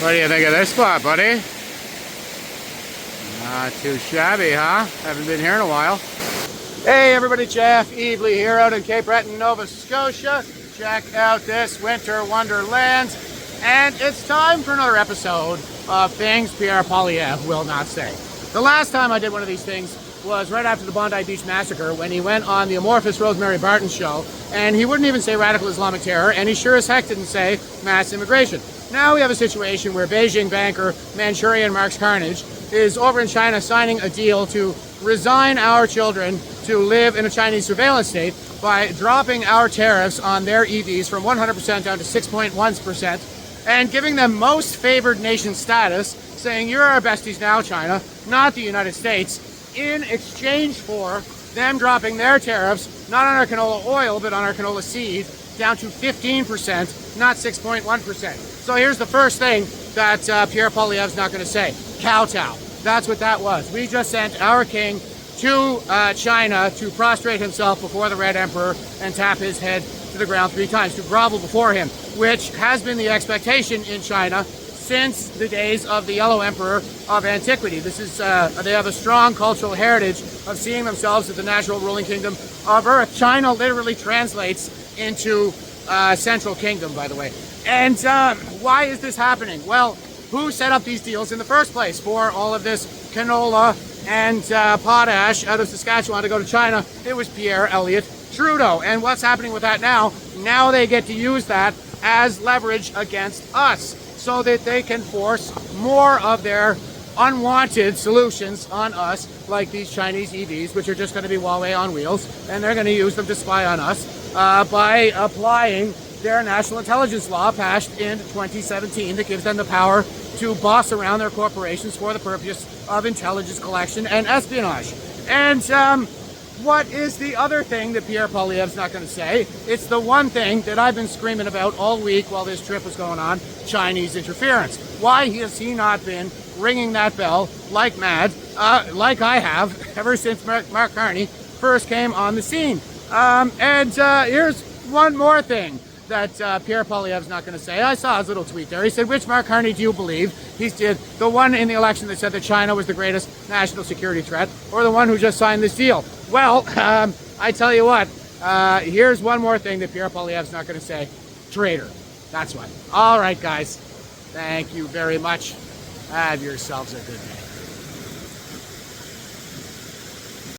What do you think of this spot, buddy? Not too shabby, huh? Haven't been here in a while. Hey everybody, Jeff Evely here out in Cape Breton, Nova Scotia. Check out this winter wonderland. And it's time for another episode of Things Pierre Poilievre Will Not Say. The last time I did one of these things was right after the Bondi Beach massacre, when he went on the amorphous Rosemary Barton show, and he wouldn't even say radical Islamic terror, and he sure as heck didn't say mass immigration. Now we have a situation where Beijing banker Manchurian Marx Carnage is over in China signing a deal to resign our children to live in a Chinese surveillance state by dropping our tariffs on their EVs from 100% down to 6.1% and giving them most favored nation status, saying you're our besties now, China, not the United States, in exchange for them dropping their tariffs, not on our canola oil, but on our canola seed, down to 15%, not 6.1%. So here's the first thing that Pierre Poilievre's not going to say. Kowtow. That's what that was. We just sent our king to China to prostrate himself before the Red Emperor and tap his head to the ground 3 times, to grovel before him, which has been the expectation in China since the days of the Yellow Emperor of antiquity. This is they have a strong cultural heritage of seeing themselves as the natural ruling kingdom of Earth. China literally translates into Central Kingdom, by the way. And why is this happening? Well, who set up these deals in the first place for all of this canola and potash out of Saskatchewan to go to China? It was Pierre Elliott Trudeau. And what's happening with that now? Now they get to use that as leverage against us, so that they can force more of their unwanted solutions on us, like these Chinese EVs, which are just going to be Huawei on wheels, and they're going to use them to spy on us by applying their national intelligence law passed in 2017 that gives them the power to boss around their corporations for the purpose of intelligence collection and espionage. And what is the other thing that Pierre Poilievre's not going to say? It's the one thing that I've been screaming about all week while this trip was going on: Chinese interference. Why has he not been ringing that bell like mad, like I have, ever since Mark Carney first came on the scene? Here's one more thing that Pierre Poilievre's not going to say. I saw his little tweet there. He said, which Mark Carney do you believe? He did the one in the election that said that China was the greatest national security threat, or the one who just signed this deal? Well, I tell you what, here's one more thing that Pierre Poilievre's not going to say. Traitor. That's why. All right, guys. Thank you very much. Have yourselves a good day.